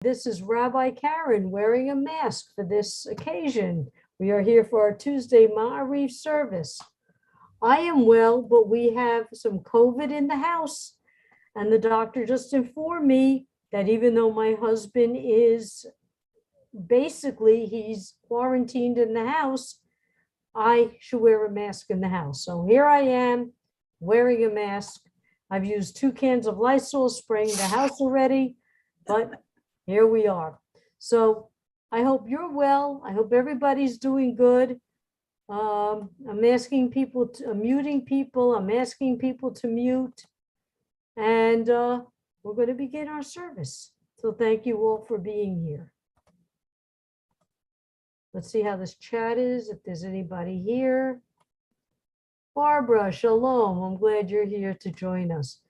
This is Rabbi Karen wearing a mask for this occasion. We are here for our Tuesday Maariv service. I am well, but we have some COVID in the house. And the doctor just informed me that even though my husband is he's quarantined in the house, I should wear a mask in the house. So here I am wearing a mask. I've used 2 cans of Lysol spraying the house already, but here we are. So I hope you're well. I hope everybody's doing good. I'm asking people I'm muting people. I'm asking people to mute. And we're going to begin our service. So thank you all for being here. Let's see how this chat is, if there's anybody here. Barbara, shalom. I'm glad you're here to join us.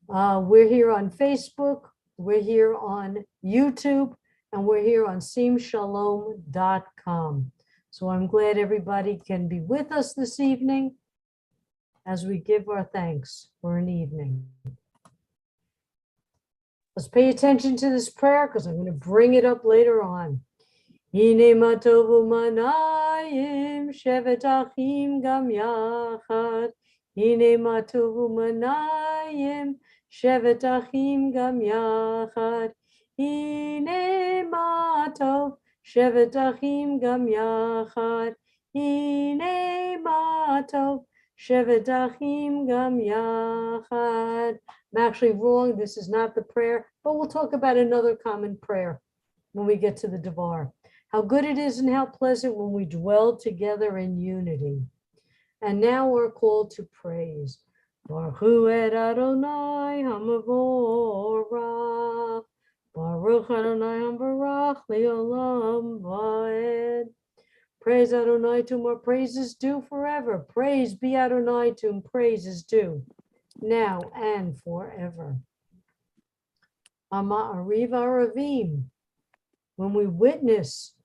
We're here on Facebook. We're here on YouTube, and we're here on simshalom.com. So I'm glad everybody can be with us this evening as we give our thanks for an evening. Let's pay attention to this prayer because I'm going to bring it up later on. Hine matovu manayim shevet achim gam yachad. Hine matovu manayim shevet achim gam yachad. Hine matov shevet achim gam yachad. Hine matov shevet achim gam yachad. I'm actually wrong. This is not the prayer, but we'll talk about another common prayer when we get to the Devar. How good it is and how pleasant when we dwell together in unity. And now we're called to praise. Baruch hu et Adonai hamavorach. Baruch Adonai hamvarach leolam vaed. Praise Adonai to whom our praise is due forever. Praise be Adonai to whom praise is due, now and forever. Maariv aravim. When we witness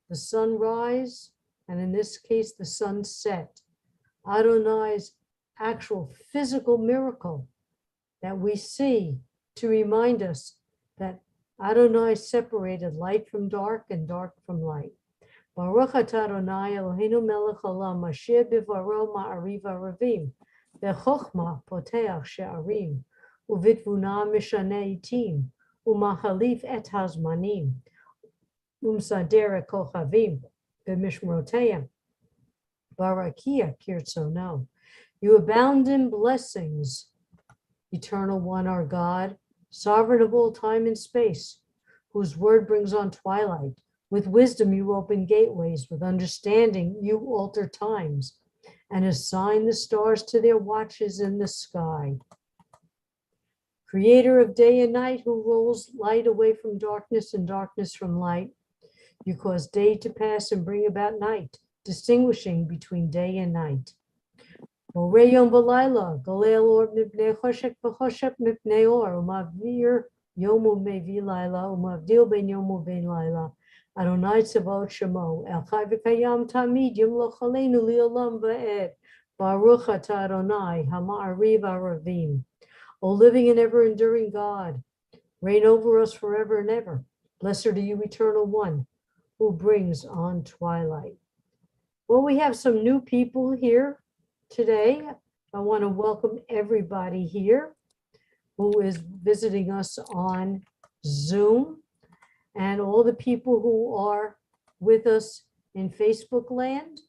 the sunrise, and in this case, the sunset, Adonai's actual physical miracle that we see to remind us that Adonai separated light from dark and dark from light. Baruch atah Adonai Eloheinu melech haolam asher bivaro ma'ariv aravim v'chochma poteach she'arim uvitvuna mishaneh itim umachalif et hazmanim umsader kochavim b'mishmroteim barakia kirtzono. You abound in blessings, Eternal One, our God, sovereign of all time and space, whose word brings on twilight. With wisdom you open gateways, with understanding you alter times, and assign the stars to their watches in the sky. Creator of day and night, who rolls light away from darkness and darkness from light, you cause day to pass and bring about night, distinguishing between day and night. Borei yom v'layla, galel or mipnei choshek v'choshek mipnei or, umavir yom u'mevi layla, umavdil ben yom u'ben layla. Adonai Tzavot Shemo, El Chai V'Kayam Tamid Yimloch Aleinu Li'olam Va'ed, Baruch Atah Adonai Ha'Ma'ariv Aravim. O living and ever-enduring God, reign over us forever and ever. Blessed are you, Eternal One, who brings on twilight. Well, we have some new people here today. I want to welcome everybody here who is visiting us on Zoom, and all the people who are with us in Facebook land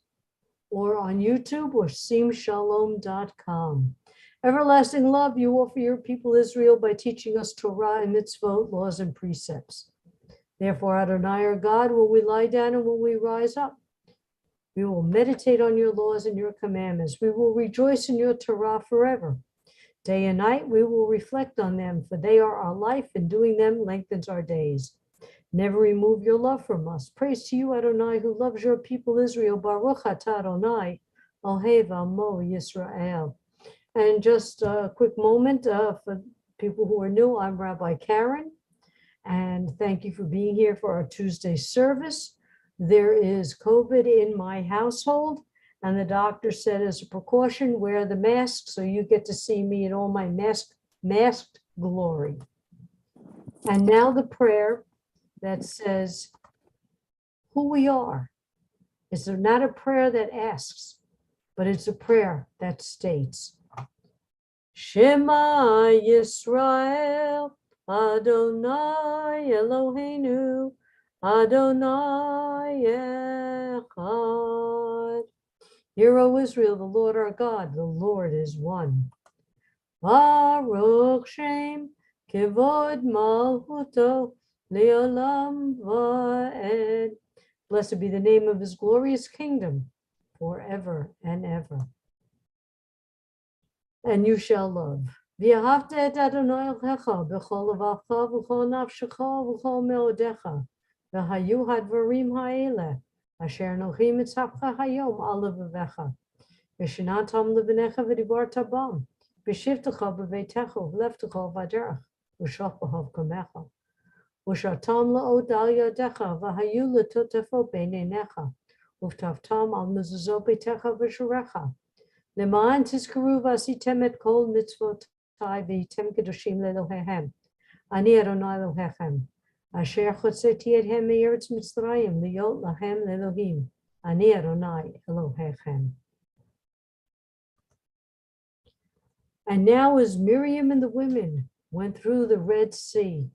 or on YouTube or simshalom.com. Everlasting love you offer your people Israel by teaching us Torah and mitzvot, laws and precepts. Therefore, Adonai, our God, when we lie down and when we rise up, we will meditate on your laws and your commandments. We will rejoice in your Torah forever. Day and night, we will reflect on them, for they are our life, and doing them lengthens our days. Never remove your love from us. Praise to you, Adonai, who loves your people Israel. Baruch atah Adonai, Ohev Amo Yisrael. And just a quick moment for people who are new, I'm Rabbi Karen, and thank you for being here for our Tuesday service. There is COVID in my household, and the doctor said as a precaution, wear the mask so you get to see me in all my masked glory. And now the prayer that says who we are. It's not a prayer that asks, but it's a prayer that states, Shema Yisrael, Adonai Eloheinu, Adonai Echad. Hear, O Israel, the Lord our God, the Lord is one. Baruch Shem, Kivod Malchuto, Leolam Va'ed. Blessed be the name of his glorious kingdom, forever and ever. And you shall love. V'ahavta et Adonai Elohecha b'chol levacha v'chol nafshecha v'chol meodecha v'hayu hadvarim ha'eleh asher anochi mitzavcha hayom al levavecha v'shinatam levanecha v'dibarta bam v'shivtecha b'veitecha v'leftecha v'aderech v'shachbahav kamecha v'shatam la'od al yadecha v'hayu letotefo b'neinecha v'tavtam al mezuzot beitecha v'shurecha Leman tizkaru v'asitem et kol mitzvotai v'yitem kedoshim le'Elohehem. Ani Adonai Elohechem. Asher chotzeti ethem me'eretz Mitzrayim liot lahem le'Elohim. Ani Adonai Elohechem. And now as Miriam and the women went through the Red Sea,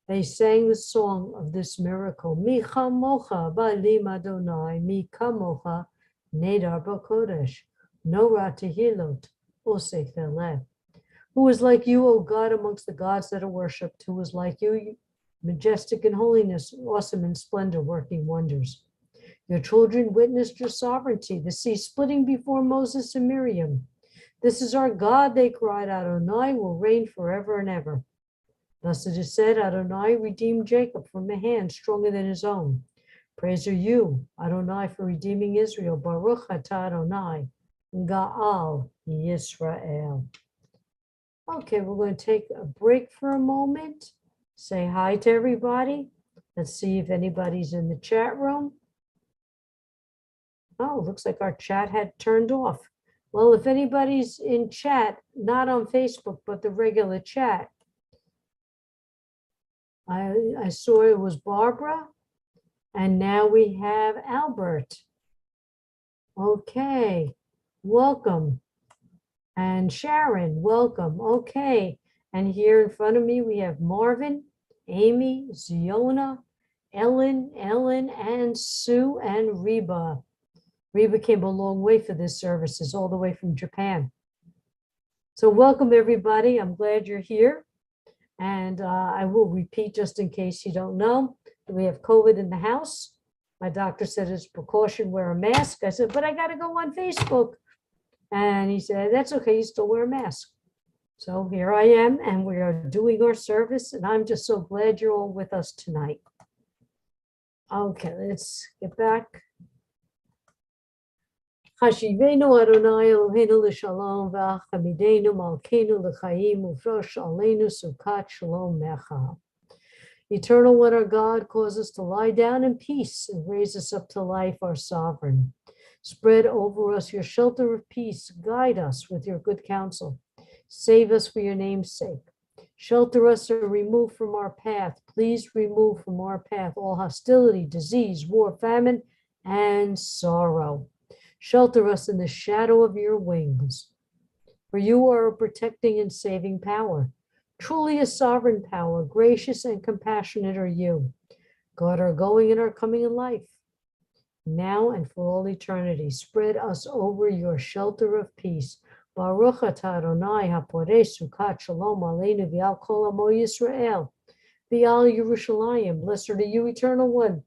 they sang the song of this miracle. Mi chamocha ba'alim Adonai, mi kamocha nedar b'kodesh. Nora tehilot, osech eleh. Who is like you, O God, amongst the gods that are worshipped? Who is like you, majestic in holiness, awesome in splendor, working wonders? Your children witnessed your sovereignty, the sea splitting before Moses and Miriam. This is our God, they cried. Adonai will reign forever and ever. Thus it is said, Adonai redeemed Jacob from a hand stronger than his own. Praise are you, Adonai, for redeeming Israel. Baruch atah Adonai. Ga'al Yisrael. Okay, we're going to take a break for a moment. Say hi to everybody. Let's see if anybody's in the chat room. Oh, looks like our chat had turned off. Well, if anybody's in chat, not on Facebook, but the regular chat, I saw it was Barbara, and now we have Albert. Okay. Welcome. And Sharon, welcome. Okay. And here in front of me, we have Marvin, Amy, Ziona, Ellen, and Sue, and Reba. Reba came a long way for this services, all the way from Japan. So welcome, everybody. I'm glad you're here. And I will repeat just in case you don't know, we have COVID in the house. My doctor said it's precaution, wear a mask. I said, but I got to go on Facebook. And he said, that's okay, you still wear a mask. So here I am, and we are doing our service, and I'm just so glad you're all with us tonight. Okay, let's get back. Hashivenu Adonai Eloheinu l'shalom v'achamidenu malkeinu l'chaim ufrosh aleinu sukat shalom mecha. Eternal One, our God, cause us to lie down in peace and raise us up to life, our sovereign. Spread over us your shelter of peace. Guide us with your good counsel. Save us for your name's sake. Shelter us or remove from our path. Please remove from our path all hostility, disease, war, famine, and sorrow. Shelter us in the shadow of your wings. For you are a protecting and saving power. Truly a sovereign power, gracious and compassionate are you. God, our going and our coming in life, now and for all eternity. Spread us over your shelter of peace. Baruch atah Adonai haporeh sukat shalom aleinu v'al kol amo Yisrael v'al Yerushalayim. Blessed are you, Eternal One,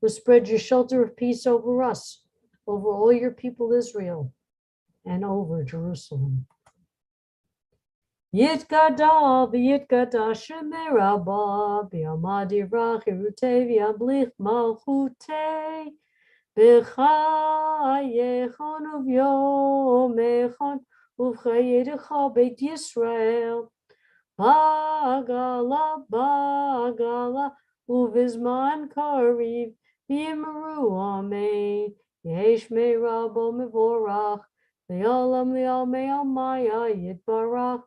who spread your shelter of peace over us, over all your people Israel, and over Jerusalem. Yitkada v'yitkada shemei rabba b'yamad yirach yirutei v'yamlich malchutei b'chayechon uvyomechon uvchayedecha beit Yisrael bagala uvizman kariv v'yimeru amen yesh me'rabo mevorach le'olam le'almei yitbarach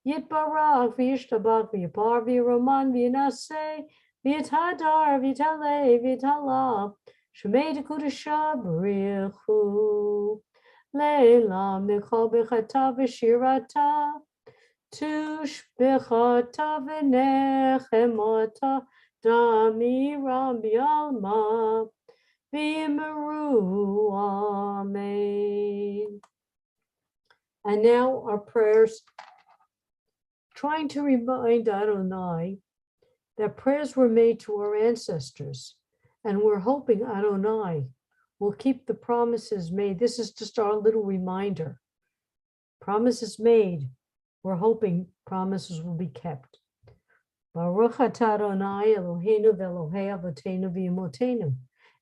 Yitbarach v'yishtabach v'yipar v'yiroman v'yinaseh V'yitadar, v'yitale, v'yitala, Shemei Dekudasha B'richu, Leila Michal B'chata V'shirata, Tush B'chata V'nechemata, Damiram B'yalma, V'yimeru, Amen. And now our prayers, trying to remind Adonai that prayers were made to our ancestors, and we're hoping Adonai will keep the promises made. This is just our little reminder. Promises made, we're hoping promises will be kept. Baruch atah Adonai Eloheinu v'Elohei Avoteinu v'Imotenu,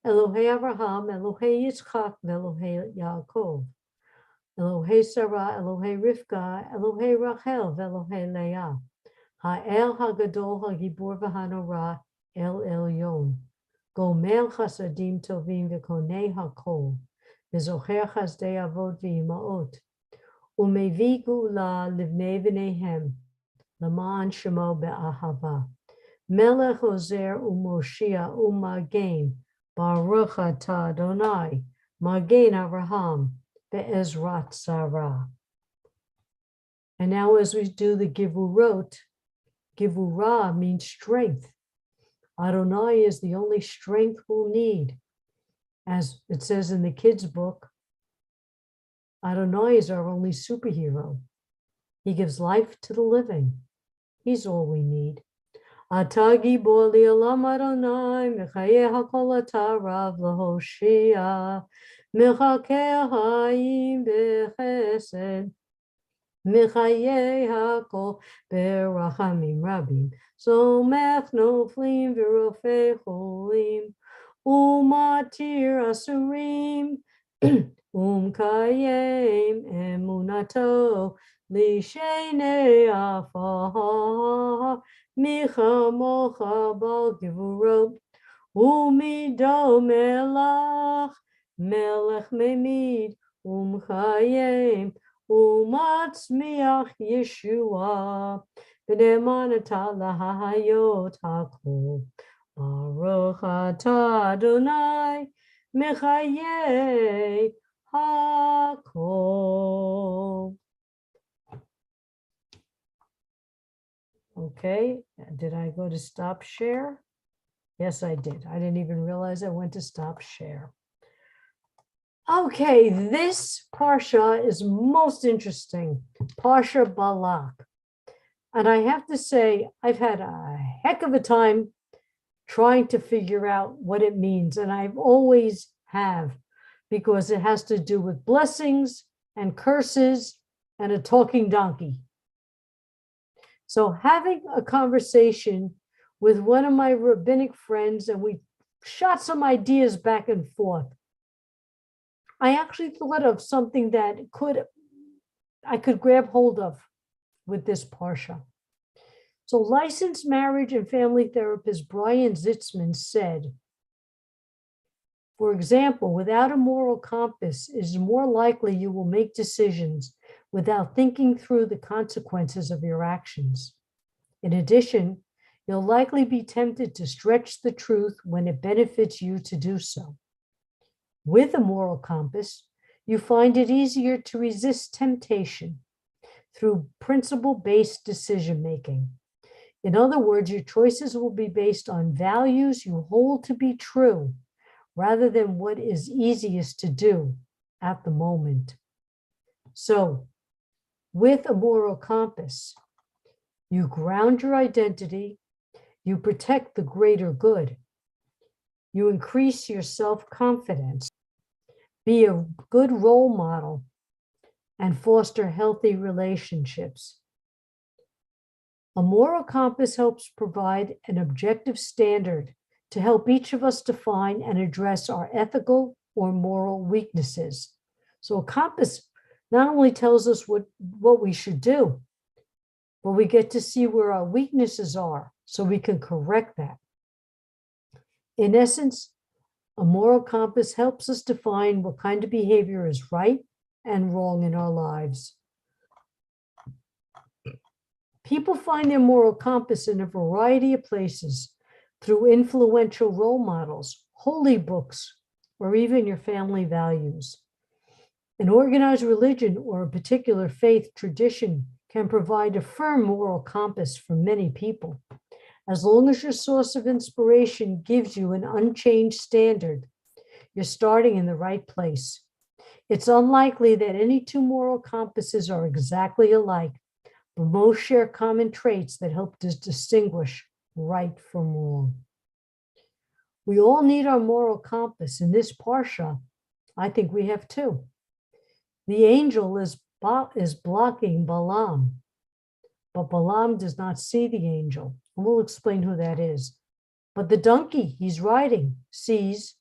Elohei Avraham, Elohei Yitzchak, v'Elohei Yaakov, Elohei Sarah, Elohei Rivka, Elohei Rachel, v'Elohei Leah, Ha'el Hagadol Hagibor v'Hanora, El Elyon, Gomer Chasadim Tovim v'Konei Hakol, v'Zocher Chazdei Avot v'Imaot, Umevi Gula Livnei V'neihem, L'man Shemo Be'ahava, Melech Ozer Umoshia Umagen, Baruch atah Adonai, Magen Avraham, Be'ezrat Sarah. And now as we do the Givurot, Givurah means strength. Adonai is the only strength we'll need. As it says in the kids' book, Adonai is our only superhero. He gives life to the living. He's all we need. Ata gibor li'olam Adonai, mechayeh hakol ata rav lahoshia, mechakeh hayim bechesed, mechayeh hakol berachamim rabim, somech noflim v'rofei cholim, umatir asurim, umkayem emunato, lishenei afah, Micha mocha bal givurot, umido melach, melech memid, umchayem, umatzmiach Yeshua, b'nemanata lahayot hakol, Baruch atah Adonai, mechayeh hakol. Okay, did I go to stop share? Yes, I did. I didn't even realize I went to stop share. Okay, this Parsha is most interesting, Parsha Balak. And I have to say, I've had a heck of a time trying to figure out what it means. And I've always have, because it has to do with blessings and curses and a talking donkey. So having a conversation with one of my rabbinic friends, and we shot some ideas back and forth, I actually thought of something that I could grab hold of with this Parsha. So licensed marriage and family therapist Brian Zitzman said, for example, without a moral compass, it is more likely you will make decisions without thinking through the consequences of your actions. In addition, you'll likely be tempted to stretch the truth when it benefits you to do so. With a moral compass, you find it easier to resist temptation through principle-based decision-making. In other words, your choices will be based on values you hold to be true, rather than what is easiest to do at the moment. So, with a moral compass, you ground your identity, you protect the greater good, you increase your self-confidence, be a good role model, and foster healthy relationships. A moral compass helps provide an objective standard to help each of us define and address our ethical or moral weaknesses. So a compass not only tells us what we should do, but we get to see where our weaknesses are so we can correct that. In essence, a moral compass helps us define what kind of behavior is right and wrong in our lives. People find their moral compass in a variety of places, through influential role models, holy books, or even your family values. An organized religion or a particular faith tradition can provide a firm moral compass for many people. As long as your source of inspiration gives you an unchanged standard, you're starting in the right place. It's unlikely that any two moral compasses are exactly alike, but most share common traits that help to distinguish right from wrong. We all need our moral compass. In this parsha, I think we have two. The angel is blocking Balaam, but Balaam does not see the angel. And we'll explain who that is. But the donkey he's riding sees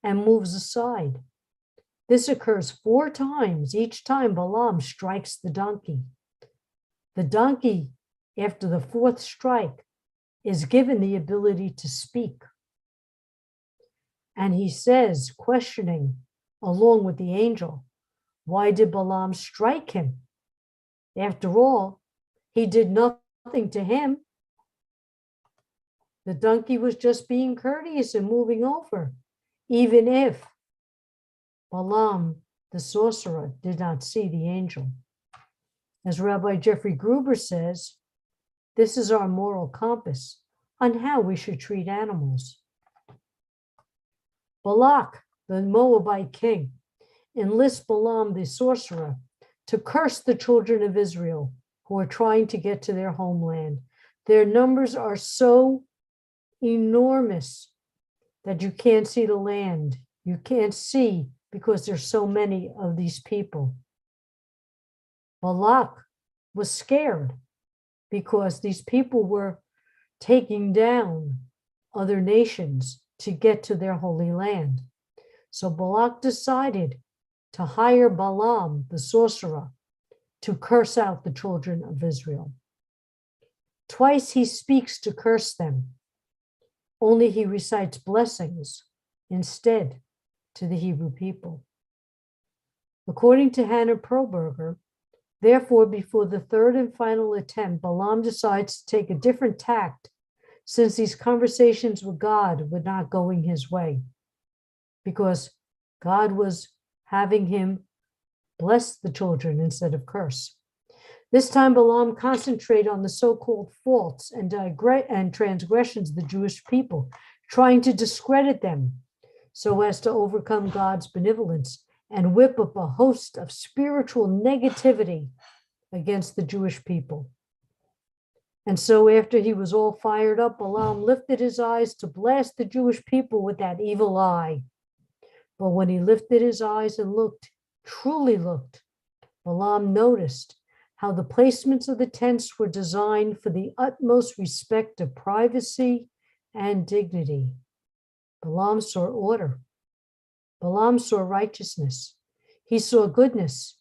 and moves aside. This occurs 4 times. Each time Balaam strikes the donkey. The donkey, after the 4th strike, is given the ability to speak. And he says, questioning along with the angel, why did Balaam strike him? After all, he did nothing to him. The donkey was just being courteous and moving over, even if Balaam, the sorcerer, did not see the angel. As Rabbi Jeffrey Gruber says, this is our moral compass on how we should treat animals. Balak, the Moabite king, enlists Balaam, the sorcerer, to curse the children of Israel who are trying to get to their homeland. Their numbers are so enormous that you can't see the land. You can't see because there's so many of these people. Balak was scared because these people were taking down other nations to get to their holy land. So Balak decided to hire Balaam, the sorcerer, to curse out the children of Israel. Twice he speaks to curse them, only he recites blessings instead to the Hebrew people. According to Hannah Perlberger, therefore, before the 3rd and final attempt, Balaam decides to take a different tact since these conversations with God were not going his way, because God was having him bless the children instead of curse. This time, Balaam concentrated on the so-called faults and transgressions of the Jewish people, trying to discredit them so as to overcome God's benevolence and whip up a host of spiritual negativity against the Jewish people. And so after he was all fired up, Balaam lifted his eyes to blast the Jewish people with that evil eye. But when he lifted his eyes and looked, truly looked, Balaam noticed how the placements of the tents were designed for the utmost respect of privacy and dignity. Balaam saw order. Balaam saw righteousness. He saw goodness,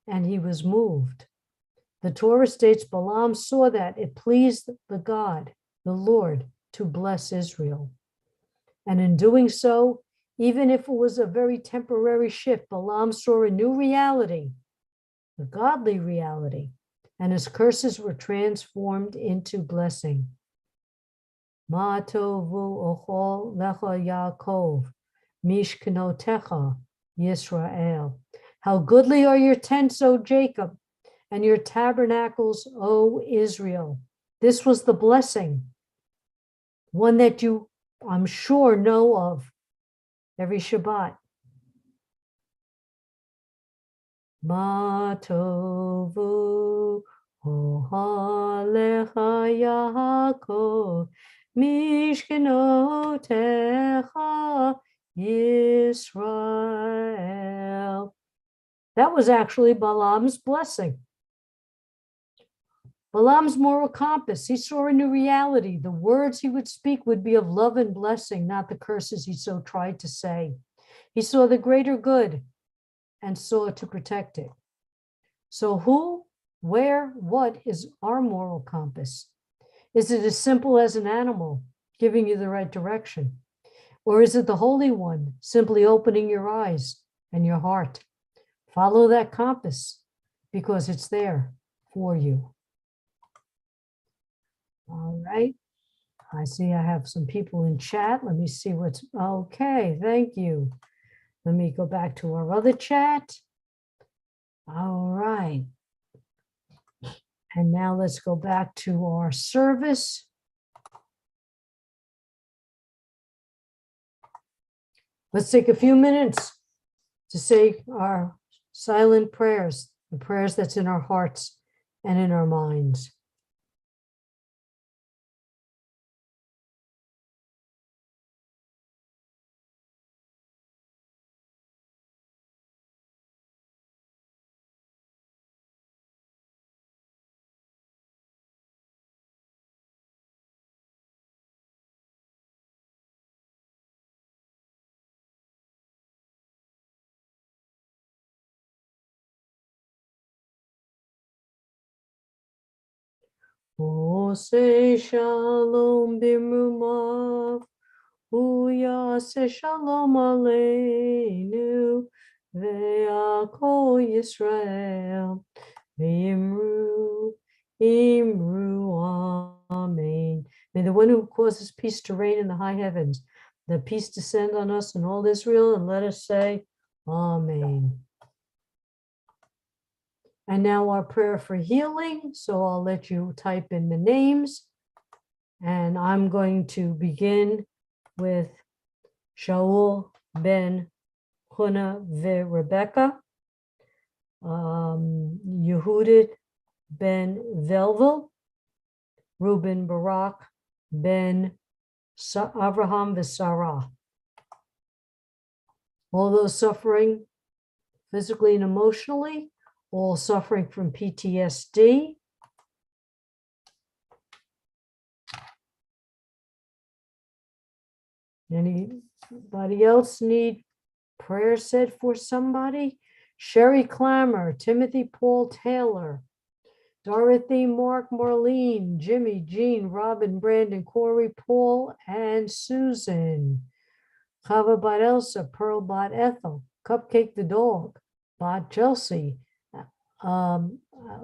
and he was moved. The Torah states Balaam saw that it pleased the God, the Lord, to bless Israel. And in doing so, even if it was a very temporary shift, Balaam saw a new reality, a godly reality, and his curses were transformed into blessing. Ma tovu ochol lecha Yaakov, mishkenotecha Yisrael. How goodly are your tents, O Jacob, and your tabernacles, O Israel. This was the blessing, one that you, I'm sure, know of every Shabbat. Ma tovu ohalecha Yaakov, mishkenotecha Yisrael. That was actually Balaam's blessing. Balaam's moral compass, he saw a new reality. The words he would speak would be of love and blessing, not the curses he so tried to say. He saw the greater good and sought to protect it. So who, where, what is our moral compass? Is it as simple as an animal giving you the right direction? Or is it the Holy One simply opening your eyes and your heart? Follow that compass because it's there for you. All right. I see I have some people in chat. Let me see what's, okay, thank you. Let me go back to our other chat. All right. And now let's go back to our service. Let's take a few minutes to say our silent prayers, the prayers that's in our hearts and in our minds. Ose shalom bimrumav, uyase shalom aleinu, ve'akol Yisrael, ve'imru, imru, amen. May the one who causes peace to reign in the high heavens, the peace descend on us and all Israel, and let us say, amen. And now our prayer for healing. So I'll let you type in the names. And I'm going to begin with Shaul ben Huna ve Rebecca, Yehudit ben Velvel, Reuben Barak ben Abraham v'Sarah. All those suffering physically and emotionally, all suffering from PTSD. Anybody else need prayer said for somebody? Sherry Clammer, Timothy Paul Taylor, Dorothy, Mark, Marlene, Jimmy, Jean, Robin, Brandon, Corey, Paul, and Susan. Chava Bat Elsa, Pearl Bat Ethel, Cupcake the dog, Bat Chelsea,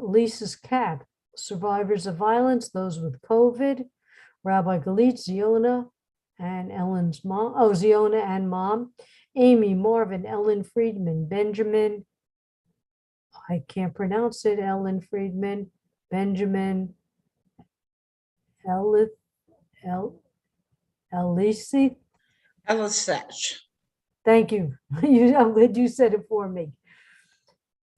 Lisa's cat, survivors of violence, those with COVID, Rabbi Galit, Ziona, and Ellen's mom, Ziona and mom, Amy, Marvin, Ellen Friedman, Benjamin, I can't pronounce it, Ellen Friedman, Benjamin, Elisi. Elisech. Thank you. I'm glad you said it for me.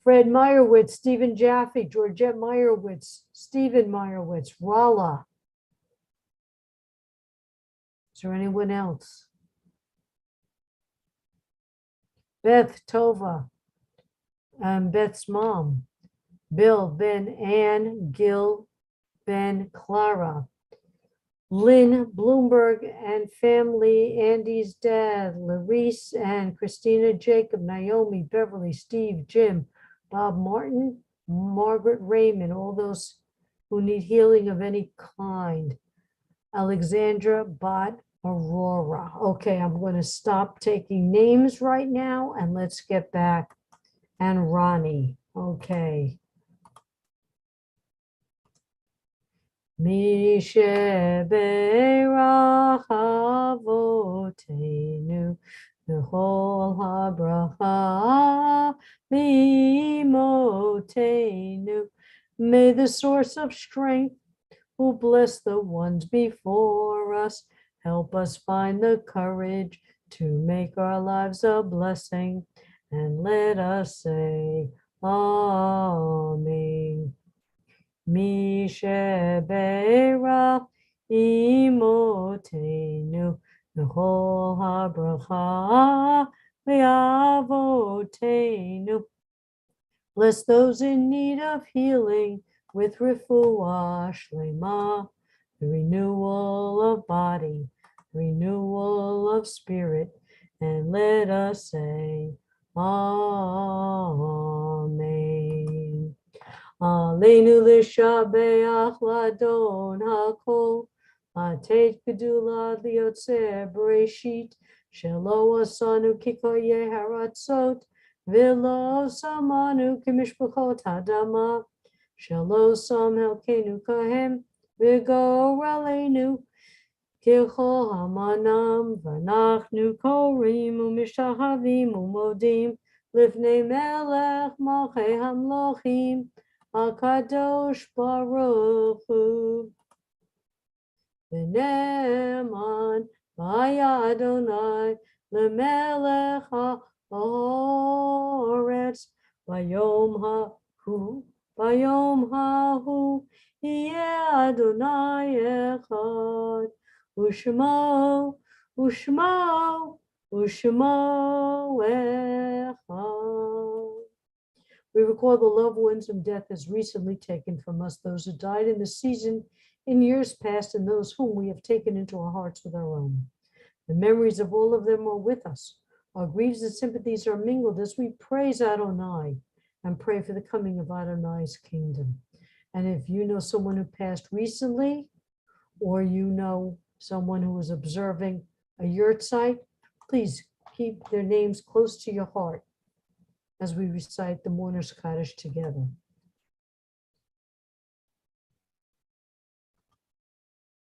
Fred Meyerowitz, Stephen Jaffe, Georgette Meyerowitz, Stephen Meyerowitz, Rala. Is there anyone else? Beth Tova, and Beth's mom. Bill, Ben, Ann, Gil, Ben, Clara. Lynn Bloomberg and family, Andy's dad, Larice and Christina Jacob, Naomi, Beverly, Steve, Jim, Bob Martin, Margaret Raymond, all those who need healing of any kind. Alexandra Bot Aurora. Okay, I'm going to stop taking names right now and let's get back. And Ronnie. Okay. Mishe Berach Avotenu V'chol habracha Mimotenu. May the source of strength, who bless the ones before us, help us find the courage to make our lives a blessing, and let us say, Amen. Mishe Berach Imotenu V'chol habracha V'avotenu. Bless those in need of healing with refuah shlema, the renewal of body, renewal of spirit, and let us say, Amen. Aleinu l'shabeach ladon hakol, atet gedula liotzer bereshit, shelo asanu kikoye haratzot, v'lo samanu kimishpachot hadama, shelo sam helkenu kahem, v'goralenu, ככל המנם, ואנחנו קוראים ומשתחווים ומודים לפני מלך מלכי המלכים, הקדוש ברוך הוא. ונאמן היה אדוני למלך הארץ, ביום ההוא יהיה אדוני אחד, ושמו אחד. We recall the loved ones whom death has recently taken from us, those who died in the season in years past, and those whom we have taken into our hearts with our own. The memories of all of them are with us. Our griefs and sympathies are mingled as we praise Adonai and pray for the coming of Adonai's kingdom. And if you know someone who passed recently, or you know someone who is observing a yurt site, please keep their names close to your heart as we recite the Mourner's Kaddish together.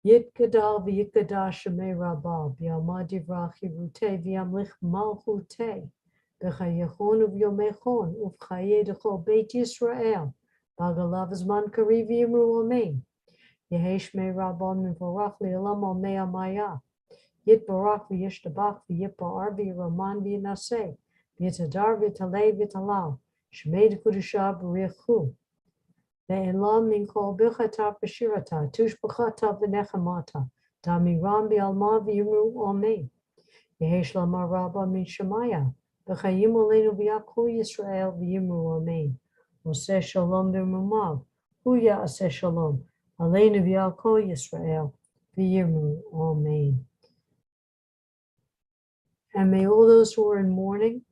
Yitgadal v'yitgadash shemei rabal v'yamad yivrach yirutei v'yamlich malchutei v'chayechon uv'yomechon uv'chayei d'chol beit Yisrael b'agalav zman kariv v'yimru amen. Yehi shmei rabal mivorach li'olam almei amaya. Yitbarach v'yishtabach v'yipar v'yiraman v'yinaseh v'yitadar v'yitalei v'yitalal shmei d'kudusha b'richu. Ve'elam min kol birchata v'shirata, tushbachata v'nechamata, damiram v'alma v'yimru amen. Yehesh lama rabba min shemaya, v'chayim olenu v'yakol Yisrael v'yimru amen. Oseh shalom v'mumav, hu ya'aseh shalom, alenu v'yakol Yisrael v'yimru amen. And may all those who are in mourning,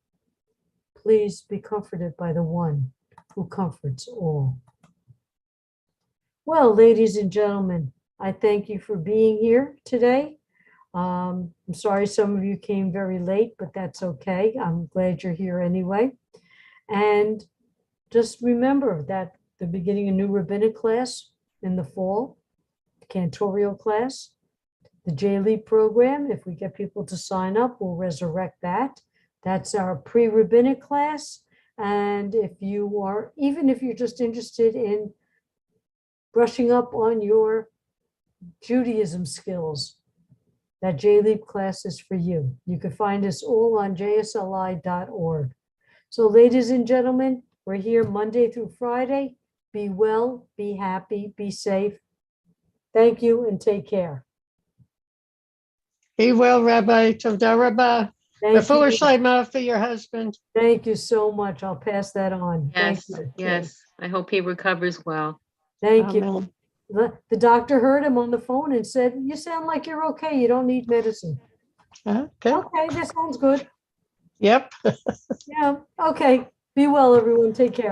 please be comforted by the one who comforts all. Well, ladies and gentlemen, I thank you for being here today. I'm sorry some of you came very late, but that's okay. I'm glad you're here anyway. And just remember that the beginning a new rabbinic class in the fall, the cantorial class, the JSLI program, if we get people to sign up, we'll resurrect that. That's our pre-rabbinic class. And if you are, even if you're just interested in brushing up on your Judaism skills, that JSLI class is for you. You can find us all on JSLI.org. So ladies and gentlemen, we're here Monday through Friday. Be well, be happy, be safe. Thank you and take care. Be well, Rabbi. Toda Rabbah. Thank Fuller you. Shlema for your husband. Thank you so much. I'll pass that on. Yes, Thank you. yes. I hope he recovers well. Thank you. Amen. The doctor heard him on the phone and said, "You sound like you're okay. You don't need medicine." Okay. Okay, that sounds good. Yep. Yeah, okay. Be well, everyone. Take care.